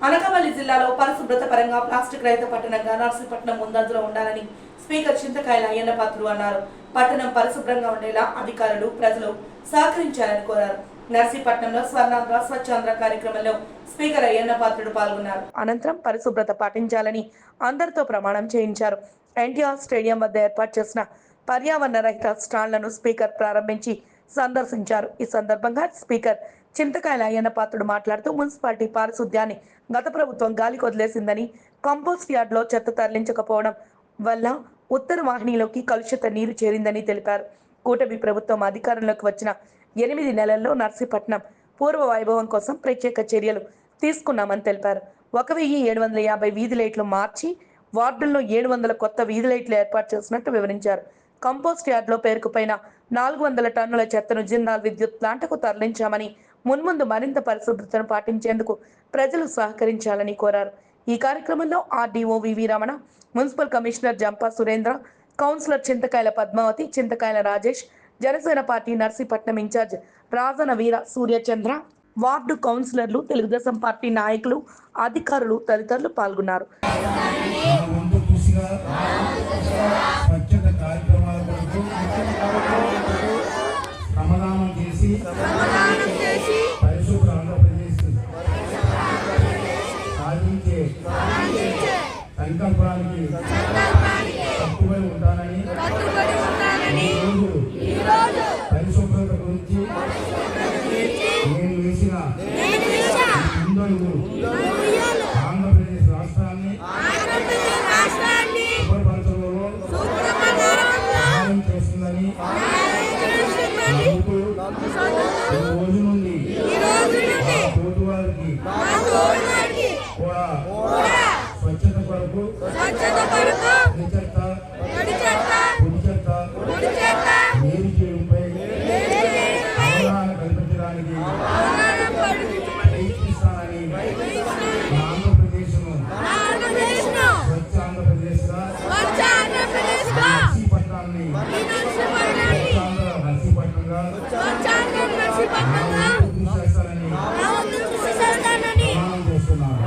అనకాపల్లి జిల్లాలో పరిశుభ్రత పరంగా ప్లాస్టిక్ రహిత పట్టణంగా నర్సీపట్నం ముందంజలో ఉండాలని స్పీకర్ చింతకాయల అయ్యన్న పాత్రుడు అన్నారు. పట్టణం పరిశుభ్రంగా ఉండేలా అధికారులు, ప్రజలు సహకరించాలని కోరారు. నర్సీపట్నంలో స్వర్ణాంధ్ర స్వచ్ఛాంధ్ర కార్యక్రమంలో స్పీకర్ అయ్యన్న పాత్రుడు పాల్గొన్నారు. అనంతరం పరిశుభ్రత పాటించాలని అందరితో ప్రమాణం చేయించారు. ఎన్టీఆర్ స్టేడియం వద్ద ఏర్పాటు చేసిన పర్యావరణ రహిత స్టాండ్లను స్పీకర్ ప్రారంభించి సందర్శించారు. ఈ సందర్భంగా స్పీకర్ చింతకాయల అయ్యన్న పాత్రుడు మాట్లాడుతూ మున్సిపాలిటీ పారిశుద్ధ్యాన్ని గత ప్రభుత్వం గాలికి వదిలేసిందని, కంపోస్ట్ యార్డ్లో చెత్త తరలించకపోవడం వల్ల ఉత్తర వాహినిలోకి కలుషిత నీరు చేరిందని తెలిపారు. కూటమి ప్రభుత్వం అధికారంలోకి వచ్చిన 8 నెలల్లో నర్సీపట్నం పూర్వ వైభవం కోసం ప్రత్యేక చర్యలు తీసుకున్నామని తెలిపారు. 1750 వీధి లైట్లు మార్చి వార్డుల్లో 700 కొత్త వీధి లైట్లు ఏర్పాటు చేసినట్టు వివరించారు. కంపోస్ట్ యార్డ్లో పేరుకుపోయిన 400 టన్నుల చెత్తను జిందాల్ విద్యుత్ ప్లాంట్కు తరలించామని, మున్ముందు మరింత పరిశుభ్రతను పాటించేందుకు ప్రజలు సహకరించాలని కోరారు. ఈ కార్యక్రమంలో RDO VV Ramana, municipal commissioner Jampa Surendra, councillor Chintakayala Padmavathi, Chintakayala Rajesh, Janasena party Narsipatnam incharge Rajana Veera Suryachandra, ward కౌన్సిలర్లు, తెలుగుదేశం పార్టీ నాయకులు, అధికారులు తదితరులు పాల్గొన్నారు. సంకల్పానికి కట్టుబడి ఉంటానని పరిశుభ్రత గురించి నేను వేసిన ఆంధ్రప్రదేశ్ రాష్ట్రాన్ని శుభ్రపరచడంలో సహాయం చేస్తుందని రోజు నుండి తోటివారికి కూడా స్వచ్ఛత కొరకు నీరు చేయడంపై అవగాహన కల్పించడానికి ప్రయత్నిస్తానని ఆంధ్రప్రదేశ్ను స్వచ్ఛ ఆంధ్రప్రదేశ్గా నర్సీపట్నాన్ని నర్సీపట్నంగా చేస్తానని ప్రమాణం చేస్తున్నాను.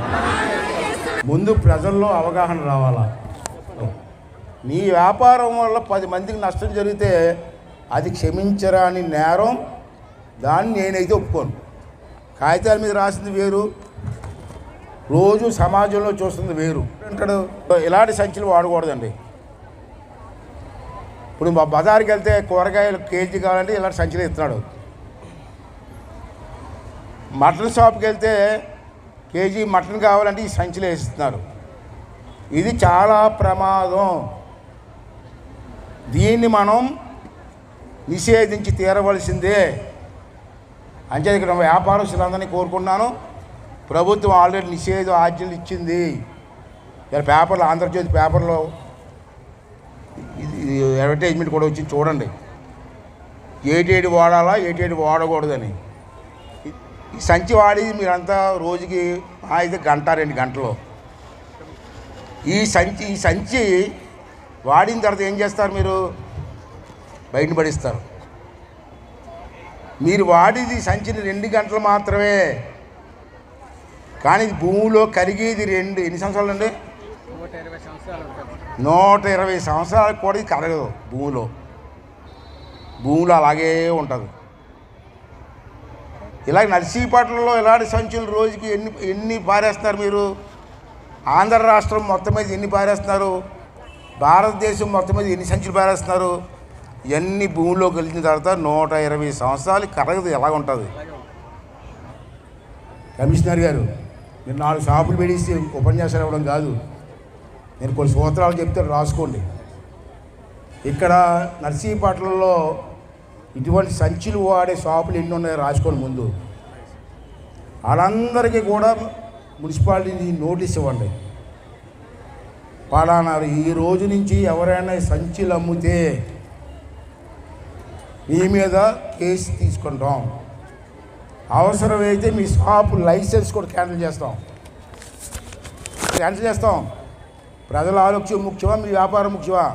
ముందు ప్రజల్లో అవగాహన రావాలా. నీ వ్యాపారం వల్ల 10 మందికి నష్టం జరిగితే అది క్షమించరాని నేరం. దాన్ని నేనైతే ఒప్పుకోను. కాగితాల మీద రాసింది వేరు, రోజు సమాజంలో చూస్తుంది వేరు. అంటాడు ఇలాంటి సంచులు వాడకూడదండి. ఇప్పుడు మా బజార్కి వెళ్తే కూరగాయలు కేజీ కావాలంటే ఇలాంటి సంచులు ఇస్తున్నాడు. మటన్ షాప్కి వెళ్తే కేజీ మటన్ కావాలంటే ఈ సంచులు వేసిస్తున్నారు. ఇది చాలా ప్రమాదం. దీన్ని మనం నిషేధించి తీరవలసిందే. అంటే ఇక్కడ వ్యాపారస్తులందరినీ కోరుకున్నాను. ప్రభుత్వం ఆల్రెడీ నిషేధ ఆజ్ఞలు ఇచ్చింది. ఇలా పేపర్లో, ఆంధ్రజ్యోతి పేపర్లో ఇది అడ్వర్టైజ్మెంట్ కూడా వచ్చింది, చూడండి. ఏటేటి వాడాలా, ఏటేటి వాడకూడదని. ఈ సంచి వాడి మీరంతా రోజుకి అయితే 1-2 గంటలు ఈ సంచి వాడిన తర్వాత ఏం చేస్తారు? మీరు బయట పడిస్తారు. మీరు వాడిది సంచిని 2 గంటలు మాత్రమే, కానీ భూమిలో కరిగేది ఎన్ని సంవత్సరాలు అండి? 120 సంవత్సరాలకు కూడా ఇది కరగదు. భూమిలో అలాగే ఉంటుంది. ఇలాగ నర్సీపట్నంలో ఇలాంటి సంచులు రోజుకి ఎన్ని పారేస్తున్నారు మీరు? ఆంధ్ర రాష్ట్రం మొత్తం మీద ఎన్ని పారేస్తున్నారు? భారతదేశం మొత్తం మీద ఎన్ని సంచులు పారేస్తున్నారు? ఇవన్నీ భూమిలోకి వెళ్ళిన తర్వాత 120 సంవత్సరాలు కరగదు. ఎలాగ ఉంటుంది? కమిషనర్ గారు, మీరు 4 షాపులు పెడిసి ఉపన్యాసాలు ఇవ్వడం కాదు. నేను కొన్ని సూత్రాలు చెప్తే రాసుకోండి. ఇక్కడ నర్సీపట్నంలో ఇటువంటి సంచులు వాడే షాపులు ఎన్ని ఉన్నాయో రాసుకోండి. ముందు వాళ్ళందరికీ కూడా మున్సిపాలిటీ నోటీస్ ఇవ్వండి. పలానా ఈ రోజు నుంచి ఎవరైనా సంచులు అమ్మితే మీ మీద కేసు తీసుకుంటాం. అవసరమైతే మీ షాపు లైసెన్స్ కూడా క్యాన్సిల్ చేస్తాం. ప్రజల ఆరోగ్యం ముఖ్యమా, మీ వ్యాపారం ముఖ్యమా?